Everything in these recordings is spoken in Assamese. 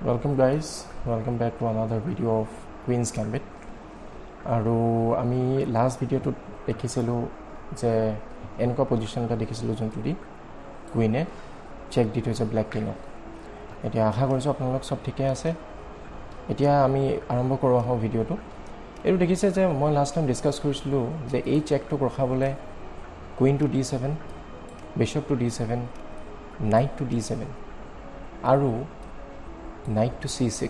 Welcome guys, welcome back to another video of Queen's Gambit. আৰু আমি লাষ্ট ভিডিঅ'টোত দেখিছিলোঁ যে এনেকুৱা পজিশ্যন এটা দেখিছিলোঁ যোনটো দি কুইনে চেক দি থৈছে ব্লেক কিঙক। এতিয়া আশা কৰিছোঁ আপোনালোক চব ঠিকে আছে। এতিয়া আমি আৰম্ভ কৰোঁ আহোঁ ভিডিঅ'টো। এইটো দেখিছে যে মই লাষ্ট টাইম ডিছকাছ কৰিছিলোঁ যে এই চেকটোক ৰখাবলৈ queen to D7, bishop to D7, knight to D7 আৰু নাইট টু C6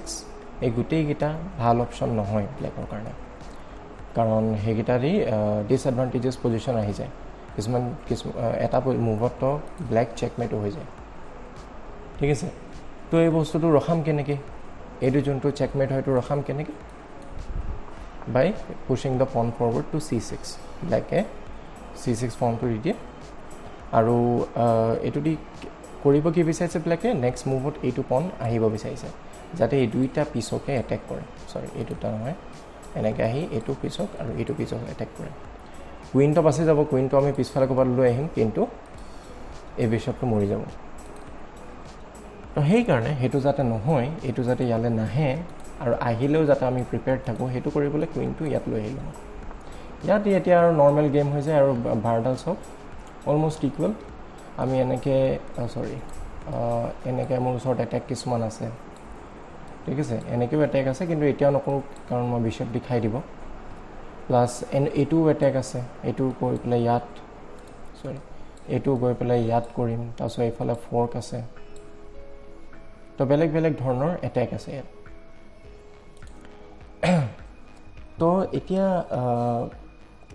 এই গোটেইকেইটা ভাল অপশ্যন নহয় ব্লেকৰ কাৰণে, কাৰণ সেইকেইটাৰেই ডিছএডভান্টেজেছ পজিশ্যন আহি যায়। কিছুমান এটা মুভতো ব্লেক চেকমেটো হৈ যায়। ঠিক আছে, তো এই বস্তুটো ৰখাম কেনেকৈ? এইটো যোনটো চেকমেট হয়তো ৰখাম কেনেকৈ? বাই পুছিং দ্য পন ফৰৱাৰ্ড টু C6। ব্লেকে C6 পনটো দি দিয়ে আৰু এইটো দি কৰিব কি বিচাৰিছে ব্লেকে? নেক্সট মুভত এইটো পন আহিব বিচাৰিছে যাতে এই দুইটা পিছকে এটেক কৰে। চৰি, এই দুটা নহয়, এনেকৈ আহি এইটো পিছক আৰু এইটো পিছক এটেক কৰে। কুইনটো বাচি যাব, কুইনটো আমি পিছফালে ক'ৰবাত লৈ আহিম, কিন্তু এই বিশ্বপটো মৰি যাব। তো সেইকাৰণে সেইটো যাতে নহয়, এইটো যাতে ইয়ালৈ নাহে আৰু আহিলেও যাতে আমি প্ৰিপেয়াৰ্ড থাকোঁ, সেইটো কৰিবলৈ কুইনটো ইয়াত লৈ আহিলোঁ। ইয়াত এতিয়া আৰু নৰ্মেল গেম হৈ যায় আৰু বাৰডাল চব অলমষ্ট ইকুৱেল। আমি এনেকৈ এনেকৈ মোৰ ওচৰত এটেক কিছুমান আছে, ঠিক আছে, এনেকৈও এটেক আছে, কিন্তু এতিয়াও নকৰোঁ কাৰণ মই বিশ্বপ দেখাই দিব। প্লাছ এইটোও এটেক আছে, এইটো গৈ পেলাই ইয়াত, এইটো গৈ পেলাই ইয়াত কৰিম। তাৰপিছত এইফালে ফৰ্ক আছে, তো বেলেগ বেলেগ ধৰণৰ এটেক আছে ইয়াত। তো এতিয়া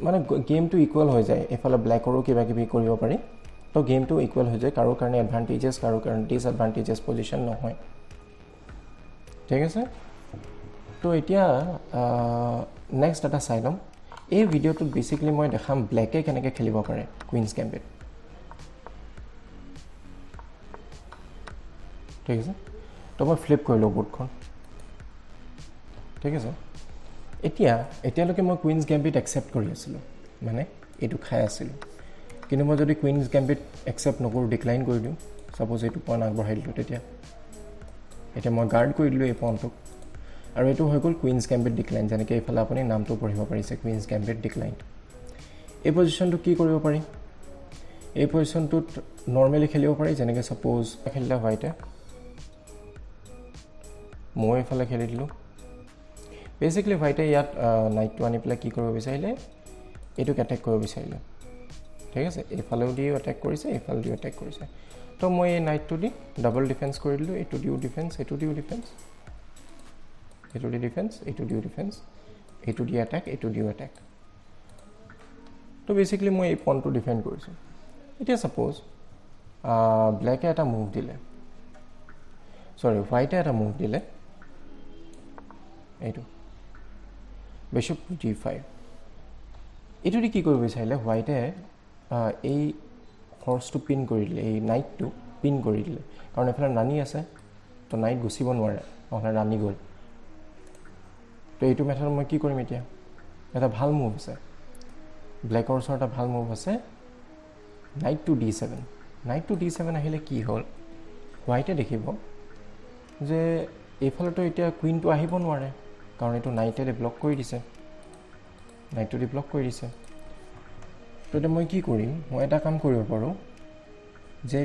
মানে গেমটো ইকুৱেল হৈ যায়। এইফালে ব্লেকৰো কিবা কিবি কৰিব পাৰি, তো গেমটো ইকুৱেল হৈ যায়। কাৰো কাৰণে এডভান্টেজেছ, কাৰো কাৰণে ডিছএডভান্টেজেছ পজিশ্যন নহয়। ঠিক আছে, তো এতিয়া নেক্সট এটা চাই ল'ম। এই ভিডিঅ'টোত বেচিকেলি মই দেখাম ব্লেকে কেনেকৈ খেলিব পাৰে কুইনছ গেম্বিট। ঠিক আছে, তো মই ফ্লিপ কৰিলোঁ বোৰ্ডখন। ঠিক আছে, এতিয়ালৈকে মই কুইনছ গেম্বিট একচেপ্ট কৰি আছিলোঁ, মানে এইটো খাই আছিলোঁ। কিন্তু মই যদি কুইনছ গেম্বিট একচেপ্ট নকৰোঁ, ডিক্লাইন কৰি দিওঁ, ছাপ'জ এইটো পইণ্ট আগবঢ়াই দিলোঁ, এতিয়া মই গাৰ্ড কৰি দিলোঁ এই পইণ্টটোক, আৰু এইটো হৈ গ'ল কুইনছ গেম্বিট ডিক্লাইন। যেনেকৈ এইফালে আপুনি নামটো পঢ়িব পাৰিছে, কুইনছ গেম্বিট ডিক্লাইন। এই পজিশ্যনটো কি কৰিব পাৰি? এই পজিশ্যনটোত নৰ্মেলি খেলিব পাৰি, যেনেকৈ ছাপ'জ খেলিলে হোৱাইটে, মই এইফালে খেলি দিলোঁ। বেচিকেলি হোৱাইটে ইয়াত নাইটটো আনি পেলাই কি কৰিব বিচাৰিলে? এইটোক এটেক কৰিব বিচাৰিলে। ঠিক আছে, এইফালেও দিও এটেক কৰিছে, এইফালে দিও এটেক কৰিছে। তো মই এই নাইটটো দি ডাবল ডিফেন্স কৰি দিলোঁ। এইটো দিও ডিফেন্স, এইটো দিও ডিফেন্স, এইটো দি ডিফেন্স, এইটো দিও ডিফেন্স, এইটো দি এটেক, এইটো দিও এটেক। তো বেচিকেলি মই এই পইণ্টটো ডিফেণ্ড কৰিছোঁ। এতিয়া ছাপ'জ ব্লেকে এটা মুভ দিলে, হোৱাইটে এটা মুভ দিলে, এইটো বিশ্বপ টু G5। এইটো দি কি কৰিব বিচাৰিলে? হোৱাইটে এই হৰ্চটো পিন কৰি দিলে, এই নাইটটো পিন কৰি দিলে, কাৰণ এইফালে ৰাণী আছে, তো নাইট গুচিব নোৱাৰে, নহ'লে ৰাণী গ'ল। তো এইটো মেথড মই কি কৰিম? এতিয়া এটা ভাল মুভ আছে, ব্লেকৰ ওচৰত এটা ভাল মুভ আছে, night to D7। Knight to D7 আহিলে কি হ'ল? হোৱাইটে দেখিব যে এইফালেতো এতিয়া কুইনটো আহিব নোৱাৰে, কাৰণ এইটো নাইটে ব্লক কৰি দিছে, নাইটটো দি ব্লক কৰি দিছে। তো এতিয়া মই কি কৰিম? মই এটা কাম কৰিব পাৰোঁ যে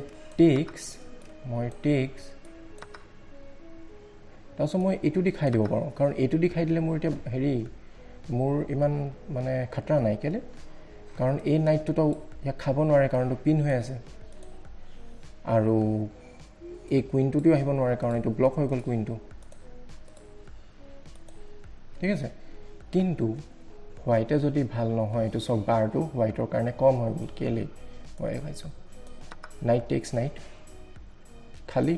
মই টেক্স, তাৰপিছত মই এইটো দি খাই দিব পাৰোঁ, কাৰণ এইটো দি খাই দিলে মোৰ এতিয়া মোৰ ইমান মানে খাতৰা নাই। কেলৈ? কাৰণ এই নাইটটোতো ইয়াক খাব নোৱাৰে, কাৰণটো পিন হৈ আছে, আৰু এই কুইনটোতেও আহিব নোৱাৰে, কাৰণ এইটো ব্লক হৈ গ'ল কুইনটো। ঠিক আছে, কিন্তু হোৱাইটে যদি ভাল নহয়, এইটো চব বাৰটো হোৱাইটৰ কাৰণে কম হৈ গ'ল। কেলৈ? মই ভাবিছোঁ নাইট টেক্স নাইট, খালী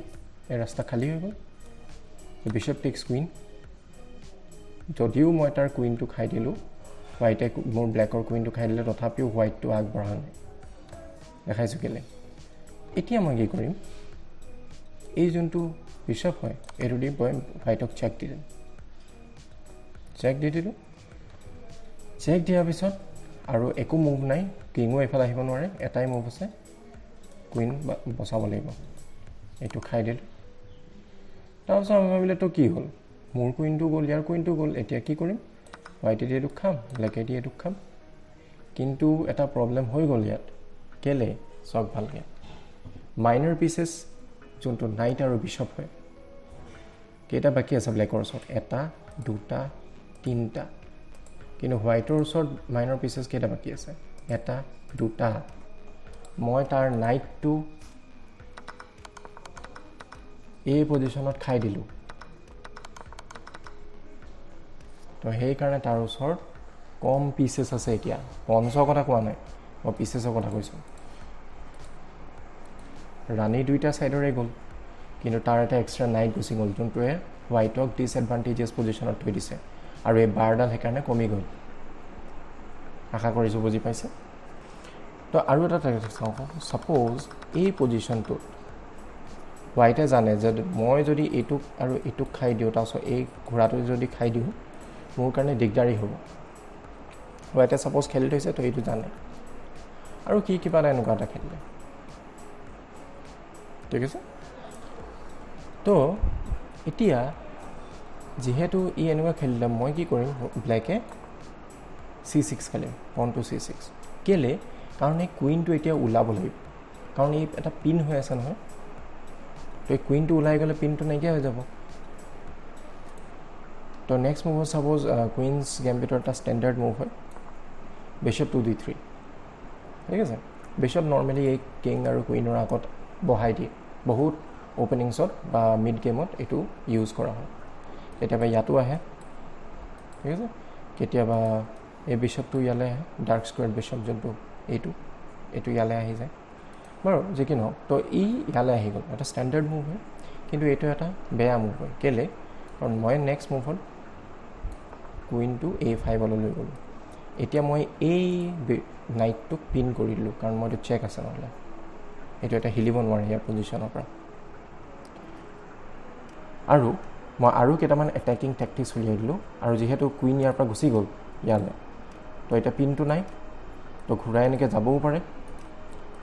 এই ৰাস্তা খালী হৈ গ'ল। বিশ্বপ টেক্স কুইন, যদিও মই তাৰ কুইনটো খাই দিলোঁ, হোৱাইটে মোৰ ব্লেকৰ কুইনটো খাই দিলে, তথাপিও হোৱাইটটো আগবঢ়া নাই। দেখাইছোঁ কেলৈ? এতিয়া মই কি কৰিম? এই যোনটো বিশ্বপ হয়, এইটো দি মই হোৱাইটক চেক দি দিম, চেক দি দিলোঁ। চেক দিয়াৰ পিছত আৰু একো মুভ নাই, কিঙো এইফালে আহিব নোৱাৰে, এটাই মুভ আছে, কুইন বচাব লাগিব। এইটো খাই দিলোঁ। তাৰপিছত আমি ভাবিলে তো কি হ'ল মোৰ কুইনটো গ'ল ইয়াৰ কুইনটো গ'ল এতিয়া কি কৰিম হোৱাইটে দি এইটোক খাম ব্লেকে দি এইটোক খাম কিন্তু এটা প্ৰব্লেম হৈ গ'ল ইয়াত কেলে চাওক ভালকৈ মাইনৰ পিচেছ যোনটো নাইট আৰু বিশ্বপ হয় কেইটা বাকী আছে ব্লেকৰ ওচৰত এটা দুটা তিনিটা কিন্তু হোৱাইটৰ ওচৰত মাইনৰ পিচেছ কেইটা বাকী আছে এটা দুটা মই তাৰ নাইটটো এই পজিশ্যনত খাই দিলোঁ তো সেইকাৰণে তাৰ ওচৰত কম পিচেছ আছে এতিয়া পঞ্চৰ কথা কোৱা নাই মই পিচেছৰ কথা কৈছোঁ ৰাণী দুইটা ছাইডৰে গ'ল কিন্তু তাৰ এটা এক্সট্ৰা নাইট গুচি গ'ল যোনটোৱে হোৱাইটক ডিছএডভান্টেজিয়াছ পজিশ্যনত থৈ দিছে আৰু এই বাৰডাল সেইকাৰণে কমি গ'ল আশা কৰিছোঁ বুজি পাইছে তো আৰু এটা চাওঁ ছাপ'জ এই পজিশ্যনটোত হোৱাইটে জানে যে মই যদি এইটোক আৰু এইটোক খাই দিওঁ তাৰপিছত এই ঘোঁৰাটো যদি খাই দিওঁ মোৰ কাৰণে দিগদাৰী হ'ব হোৱাইটে ছাপ'জ খেলি থৈছে তো এইটো জানে আৰু কি কিবা এটা এনেকুৱা এটা খেলিলে ঠিক আছে তো এতিয়া যিহেতু ই এনেকুৱা খেলিলে মই কি কৰিম ব্লেকে C6 খেলিম পন টু C6 কেলে কাৰণ এই কুইনটো এতিয়া ওলাব লাগিব কাৰণ এই এটা পিন হৈ আছে নহয় তো এই কুইনটো ওলাই গ'লে পিনটো নাইকিয়া হৈ যাব তো নেক্সট মুভ ছাপ'জ কুইনছ গেম্বিটৰ এটা ষ্টেণ্ডাৰ্ড মুভ হয় বিশ্বপ 2d3 ঠিক আছে বিশ্বপ নৰ্মেলি এই কিং আৰু কুইনৰ আগত বহাই দিয়ে বহুত অ'পেনিংছত বা মিড গেমত এইটো ইউজ কৰা হয় কেতিয়াবা ইয়াতো আহে ঠিক আছে কেতিয়াবা এই বিশ্বপটো ইয়ালৈ আহে ডাৰ্ক স্কুৱেৰ বিশ্বপ যোনটো এইটো ইয়ালৈ আহি যায় বাৰু যি কি নহওক তো ই ইয়ালৈ আহি গ'ল এটা ষ্টেণ্ডাৰ্ড মুভ হয় কিন্তু এইটো এটা বেয়া মুভ হয় কেলে কাৰণ মই নেক্সট মুভত কুইনটো A5লৈ লৈ গ'লোঁ এতিয়া মই এই নাইটটোক পিন কৰি দিলোঁ কাৰণ মইতো চেক আছে নহ'লে এইটো এটা হিলিব নোৱাৰে ইয়াৰ পজিশ্যনৰ পৰা আৰু মই আৰু কেইটামান এটেকিং টেকটিক্স উলিয়াই দিলোঁ আৰু যিহেতু কুইন ইয়াৰ পৰা গুচি গ'ল ইয়ালৈ তো এতিয়া পিনটো নাই তো ঘূৰাই এনেকৈ যাবও পাৰে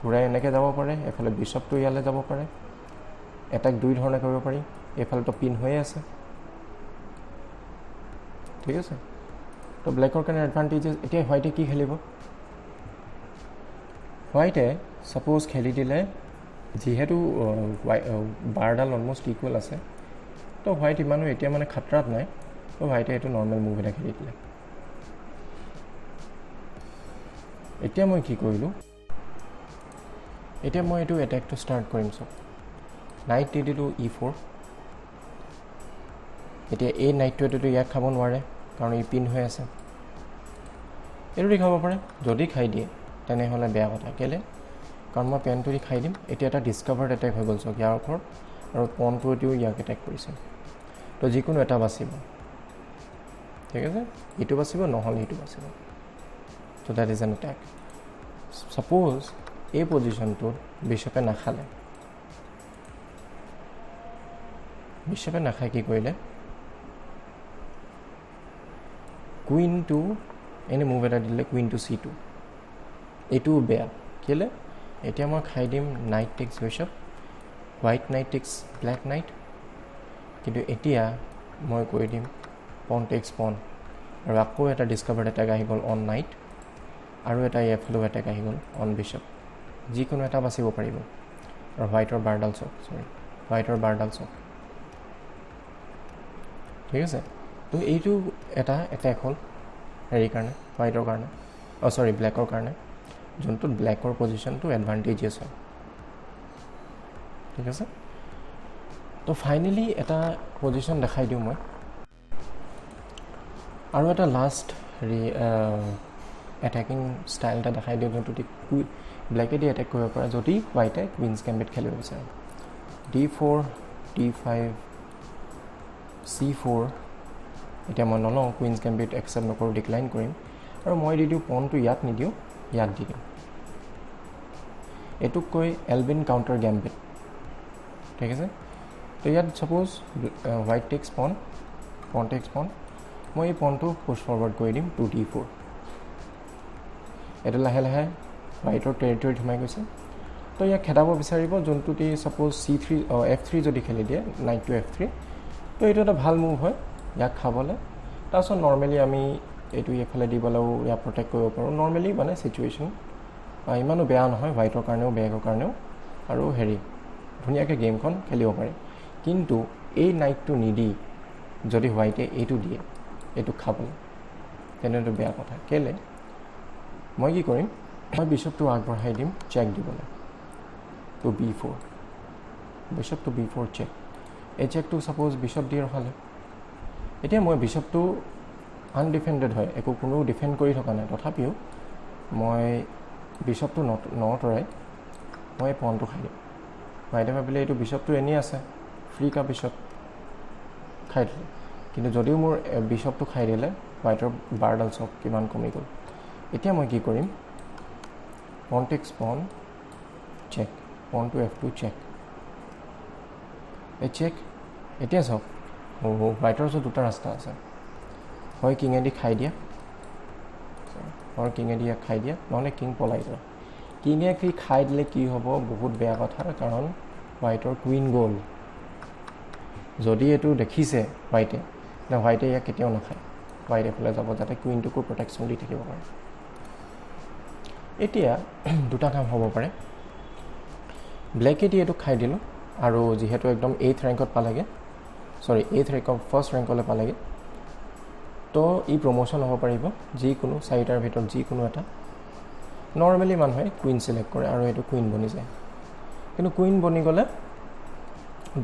ঘূৰাই এনেকৈ যাব পাৰে এফালে বিশ্বপটো ইয়ালৈ যাব পাৰে এটেক দুই ধৰণে কৰিব পাৰি এইফালেতো পিন হৈয়ে আছে ঠিক আছে তো ব্লেকৰ কাৰণে এডভান্টেজেছ এতিয়া হোৱাইটে কি খেলিব হোৱাইটে ছাপ'জ খেলি দিলে যিহেতু বাৰডাল অলমষ্ট ইকুৱেল আছে তো হোৱাইট ইমানো এতিয়া মানে খাতৰাত নাই তো হোৱাইটে এইটো নৰ্মেল মুভ এটা খেলি দিলে এতিয়া মই কি কৰিলোঁ এতিয়া মই এইটো এটেকটো ষ্টাৰ্ট কৰিম চব নাইট দি দিলোঁ E4 এতিয়া এই নাইটটোৱেতো ইয়াক খাব নোৱাৰে কাৰণ ই পিন হৈ আছে এইটো দি খাব পাৰে যদি খাই দিয়ে তেনেহ'লে বেয়া কথা কেলে কাৰণ মই পেনটো দি খাই দিম এতিয়া এটা ডিছকাভাৰ্ড এটেক হৈ গ'ল চক ইয়াৰ ওপৰত আৰু পনটোৱেও ইয়াক এটেক কৰিছে তো যিকোনো এটা বাচিব ঠিক আছে এইটো বাচিব নহ'লে এইটো বাচিব তো that is an attack suppose এই পজিশ্যনটোত বিশ্বপে নাখায় কি কৰিলে কুইনটো এনে মুভ এটা দিলে কুইনটো C2 এইটোও বেয়া কেলে এতিয়া মই খাই দিম knight takes bishop white knight takes black knight কিন্তু এতিয়া মই কৰি দিম পন টেক্স পন আৰু আকৌ এটা ডিছকাভাৰ্ড এটেক আহি গ'ল অন নাইট আৰু এটা এফালেও এটেক আহি গ'ল অন বিশ্বপ যিকোনো এটা বাচিব পাৰিব আৰু হোৱাইটৰ বাৰডাল চক ঠিক আছে তো এইটো এটা এটেক হ'ল হেৰিৰ কাৰণে হোৱাইটৰ কাৰণে ব্লেকৰ কাৰণে যোনটোত ব্লেকৰ পজিশ্যনটো এডভান্টেজিয়াছ হয় ঠিক আছে তো ফাইনেলি এটা পজিশ্যন দেখাই দিওঁ মই আৰু এটা লাষ্ট হেৰি এটেকিং ষ্টাইল এটা দেখাই দিওঁ যোনটো ব্লেকে দি এটেক কৰিব পাৰে যদি হোৱাইটে কুইনছ গেম্বিট খেলিব বিচাৰে D4 D5 C4 এতিয়া মই নলওঁ কুইনছ গেম্বিট একচেপ্ট নকৰোঁ ডিক্লাইন কৰিম আৰু মই দি দিওঁ পনটো ইয়াত নিদিওঁ ইয়াত দি দিম এইটোক কৈ এলবিন কাউণ্টাৰ গেম্বিট ঠিক আছে তো ইয়াত ছাপ'জ হোৱাইট টেক্স পন টেক্স পন মই এই পনটো পুছ ফৰৱাৰ্ড কৰি দিম 2D4 এইটো লাহে লাহে হোৱাইটৰ টেৰিটৰীত সোমাই গৈছে তো ইয়াক খেদাব বিচাৰিব যোনটো দি ছাপ'জ F3 যদি খেলি দিয়ে নাইট টু F3 তো এইটো এটা ভাল মুভ হয় ইয়াক খাবলৈ তাৰপিছত নৰ্মেলি আমি এইটো এইফালে দি পেলাইও ইয়াক প্ৰটেক্ট কৰিব পাৰোঁ নৰ্মেলি মানে চিটুৱেশ্যন ইমানো বেয়া নহয় হোৱাইটৰ কাৰণেও ব্লেকৰ কাৰণেও আৰু হেৰি ধুনীয়াকৈ গেমখন খেলিব পাৰে কিন্তু এই নাইটটো নিদি যদি হোৱাইটে এইটো দিয়ে এইটো খাবলৈ তেনেটো বেয়া কথা কেলে মই কি কৰিম মই বিশ্বপটো আগবঢ়াই দিম চেক দিবলৈ two B4 bishop two B4 check এই চেকটো ছাপ'জ বিশ্বপ দি ৰখালে এতিয়া মই বিশ্বপটো আনডিফেণ্ডেড হয় একো কোনো ডিফেণ্ড কৰি থকা নাই তথাপিও মই বিশ্বপটো নতৰাই মই এই পনটো খাই দিম হোৱাইটে ভাবিলে এইটো বিশ্বপটো এনেই আছে ফ্ৰী কা বিশ্বপ খাই দিলে কিন্তু যদিও মোৰ বিশ্বপটো খাই দিলে হোৱাইটৰ বাৰডাল চক কিমান কমি গ'ল এতিয়া মই কি কৰিম পন টেক্স পন চেক পন টু F2 চেক এই চেক এতিয়া চাওক হোৱাইটৰ ওচৰত দুটা ৰাস্তা আছে হয় কিঙেদি খাই দিয়া হয় কিঙেদি ইয়াক খাই দিয়া নহ'লে কিং পলাই যোৱা কিঙে কি খাই দিলে কি হ'ব বহুত বেয়া কথা কাৰণ হোৱাইটৰ কুইন গ'ল যদি এইটো দেখিছে হোৱাইটে নে হোৱাইটে ইয়াক কেতিয়াও নাখায় হোৱাইট এফালে যাব যাতে কুইনটোকো প্ৰটেকশ্যন দি থাকিব পাৰে এতিয়া দুটা কাম হ'ব পাৰে ব্লেকেদি এইটো খাই দিলোঁ আৰু যিহেতু একদম 8th ৰেংকত পালেগৈ সৰি 8th ৰেংকৰ ফাৰ্ষ্ট ৰেংকলৈ পালেগৈ তো ই প্ৰমোশ্যন হ'ব পাৰিব যিকোনো চাৰিটাৰ ভিতৰত যিকোনো এটা নৰ্মেলি মানুহে কুইন চিলেক্ট কৰে আৰু এইটো কুইন বনি যায় কিন্তু কুইন বনি গ'লে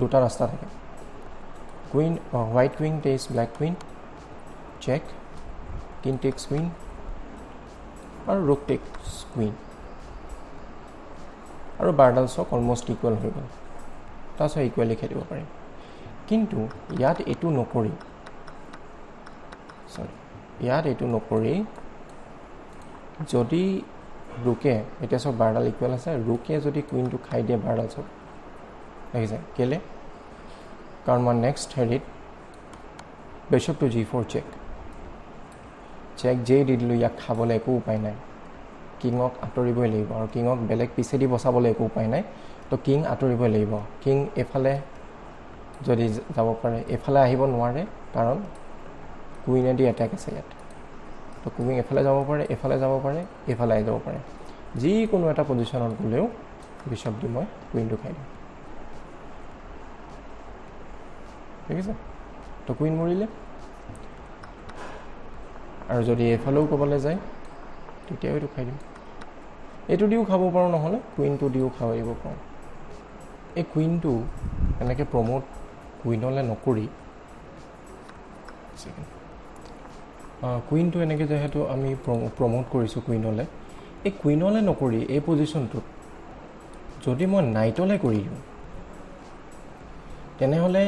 দুটা ৰাস্তা থাকে queen white queen takes black queen check king takes queen আৰু ৰুক টেক্স কুইন আৰু বাৰডাল চক অলমষ্ট ইকুৱেল হৈ গ'ল তাৰপিছত ইকুৱেলি খেলিব পাৰি কিন্তু ইয়াত এইটো নকৰি যদি ৰুকে এতিয়া চব বাৰডাল ইকুৱেল আছে ৰুকে যদি কুইনটো খাই দিয়ে বাৰডাল চব দেখিছে কেলে কাৰণ মই নেক্সট হেৰিত বিশ্বপ টু G4 চেক যেই দি দিলোঁ ইয়াক খাবলৈ একো উপায় নাই কিঙক আঁতৰিবই লাগিব আৰু কিঙক বেলেগ পিছেদি বচাবলৈ একো উপায় নাই তো কিং আঁতৰিবই লাগিব কিং এফালে যদি যাব পাৰে এফালে আহিব নোৱাৰে কাৰণ কুইনেদি এটেক আছে ইয়াত তো কুইন এফালে যাব পাৰে এফালে যাব পাৰে এফালে আহি যাব পাৰে যিকোনো এটা পজিশ্যনত গ'লেও বিশ্বপ দি মই কুইনটো খাই দিম ঠিক আছে তো কুইন মৰিলে আৰু যদি এফালেও ক'বলৈ যায় তেতিয়াও এইটো খাই দিম এইটো দিও খাব পাৰোঁ নহ'লে কুইনটো দিও খাব দিব পাৰোঁ এই কুইনটো এনেকৈ প্ৰমোট কুইনলৈ নকৰি কুইনটো এনেকৈ যিহেতু আমি প্ৰমোট কৰিছোঁ কুইনলৈ এই কুইনলৈ নকৰি এই পজিশ্যনটোত যদি মই নাইটলৈ কৰি দিওঁ তেনেহ'লে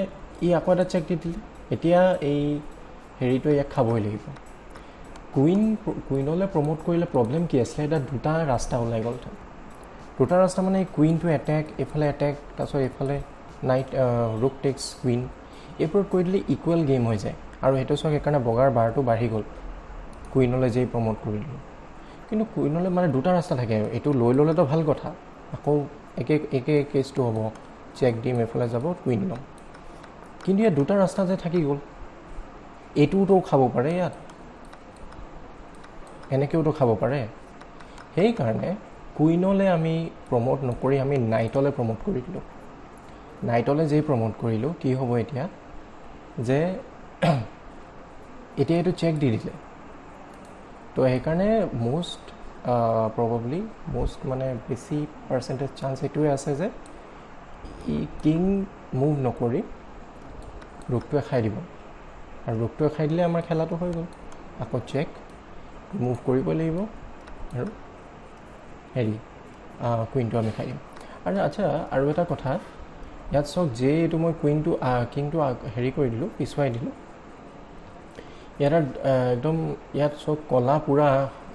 ই আকৌ এটা চেক দি দিলে এতিয়া এই হেৰিটোৱে ইয়াক খাবই লাগিব কুইনলৈ প্ৰমোট কৰিলে প্ৰব্লেম কি আছিলে এতিয়া দুটা ৰাস্তা ওলাই গ'ল দুটা ৰাস্তা মানে কুইনটো এটেক এইফালে এটেক তাৰপিছত এইফালে নাইট ৰুক টেক্স কুইন এইবোৰত কৰি দিলে ইকুৱেল গেম হৈ যায় আৰু সেইটো চাওক সেইকাৰণে বগাৰ বাৰটো বাঢ়ি গ'ল কুইনলৈ যেই প্ৰমোট কৰিলোঁ কিন্তু কুইনলৈ মানে দুটা ৰাস্তা থাকে এইটো লৈ ল'লেতো ভাল কথা আকৌ একে কেছটো হ'ব চেক দিম এইফালে যাব কুইন ল'ম কিন্তু ইয়াত দুটা ৰাস্তা যে থাকি গ'ল এইটোওতো খাব পাৰে ইয়াত এনেকৈওতো খাব পাৰে সেইকাৰণে কুইনলৈ আমি প্ৰমোট নকৰি আমি নাইটলৈ প্ৰমোট কৰি দিলোঁ নাইটলৈ যেই প্ৰমোট কৰিলোঁ কি হ'ব এতিয়া যে এতিয়া এইটো চেক দি দিলে তো সেইকাৰণে মষ্ট প্ৰবাবলি মষ্ট মানে বেছি পাৰ্চেণ্টেজ চান্স এইটোৱে আছে যে ই কিং মুভ নকৰি ৰুকটোৱে খাই দিব আৰু ৰুকটোৱে খাই দিলে আমাৰ খেলাটো হৈ গ'ল আকৌ চেক মুভ কৰিব লাগিব আৰু হেৰি কুইনটো আমি খাই দিম আৰু আচ্ছা আৰু এটা কথা ইয়াত চাওক যে এইটো মই কিংটো হেৰি কৰি দিলোঁ পিছুৱাই দিলোঁ ইয়াত একদম ইয়াত চাওক কলা পূৰা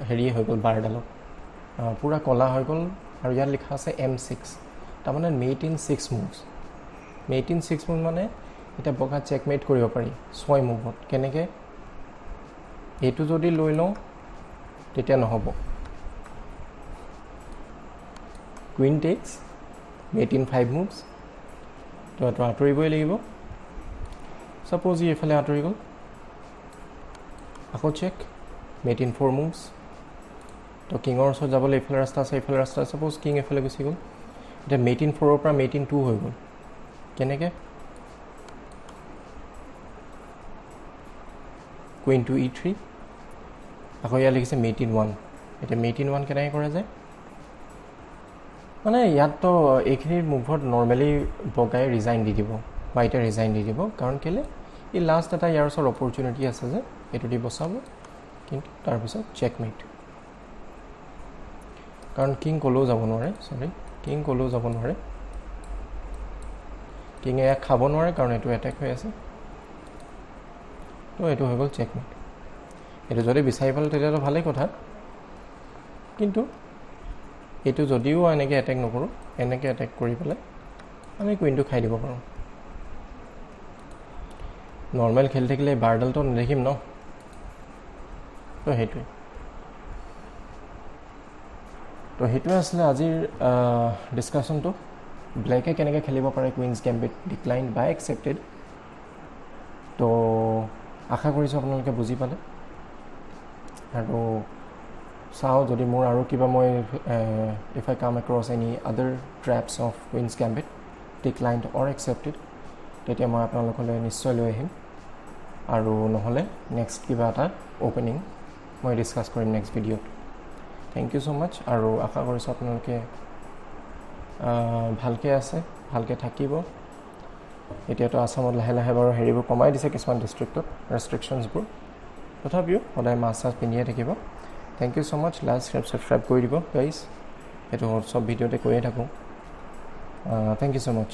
হেৰি হৈ গ'ল বাৰডালত পূৰা কলা হৈ গ'ল আৰু ইয়াত লিখা আছে M6 তাৰমানে mat in 6 moves mat in 6 move মানে এতিয়া বগা চেকমেট কৰিব পাৰি 6 মুভত কেনেকৈ এইটো যদি লৈ লওঁ তেতিয়া নহ'ব queen tax mat in 5 moves তো এইটো আঁতৰিবই লাগিব Suppose ই এফালে আঁতৰি গ'ল, আকৌ চেক, মেট ইন 4 মুভছ। তো কিঙৰ ওচৰত যাবলৈ এইফালে ৰাস্তা আছে, এইফালে ৰাস্তা আছে। ছাপ'জ কিং এইফালে গুচি গ'ল, এতিয়া মেট ইন 4ৰ পৰা মেট ইন 2 হৈ গ'ল। কেনেকৈ? কুইন টু E3, আকৌ ইয়াত লিখিছে মেট ইন 1। এতিয়া মেট ইন 1 কেনেকৈ কৰা যায়? মানে ইয়াততো এইখিনিৰ মুভত নৰ্মেলি বগাই ৰিজাইন দি দিব, হোৱাইটে ৰিজাইন দি দিব। কাৰণ কেলৈ? ই লাষ্ট এটা ইয়াৰ ওচৰত অপৰচুনিটি আছে যে এইটো দি বচাব, কিন্তু তাৰপিছত চেকমেট। কাৰণ কিং ক'লেও যাব নোৱাৰে, কিং ক'লেও যাব নোৱাৰে। কিঙে ইয়াক খাব নোৱাৰে কাৰণ এইটো এটেক হৈ আছে। তো এইটো হৈ গ'ল চেকমেট। এইটো যদি বিচাৰি পালে তেতিয়াতো ভালেই কথা, কিন্তু এইটো যদিও এনেকৈ এটেক নকৰোঁ, এনেকৈ এটেক কৰি পেলাই আমি কুইনটো খাই দিব পাৰোঁ। নৰ্মেল খেলি থাকিলে বাৰডালটো নেদেখিম ন। তো সেইটোৱে আছিলে আজিৰ ডিছকাশ্যনটো। ব্লেকে কেনেকৈ খেলিব পাৰে কুইন্স গেম্বিট, ডিক্লাইন বা একচেপ্টেড। তো আশা কৰিছোঁ আপোনালোকে বুজি পালে। আৰু চাওঁ যদি মোৰ আৰু কিবা মই if I come across any other traps of queen's gambit, declined or accepted, তেতিয়া মই আপোনালোকলৈ নিশ্চয় লৈ আহিম। আৰু নহ'লে নেক্সট কিবা এটা অ'পেনিং মই ডিছকাছ কৰিম নেক্সট ভিডিঅ'ত। থেংক ইউ ছ' মাছ। আৰু আশা কৰিছোঁ আপোনালোকে ভালকৈ আছে, ভালকৈ থাকিব। এতিয়াতো আছামত লাহে লাহে বাৰু হেৰিবোৰ কমাই দিছে কিছুমান ডিষ্ট্ৰিক্টত, ৰেষ্ট্ৰিকশ্যনছবোৰ। তথাপিও সদায় মাস্ক চাস্ক পিন্ধিয়ে থাকিব। Thank you so' much. Like subscribe কৰি দিব গাইজ, সেইটো চব ভিডিঅ'তে কৈয়ে থাকোঁ। Thank you so' much.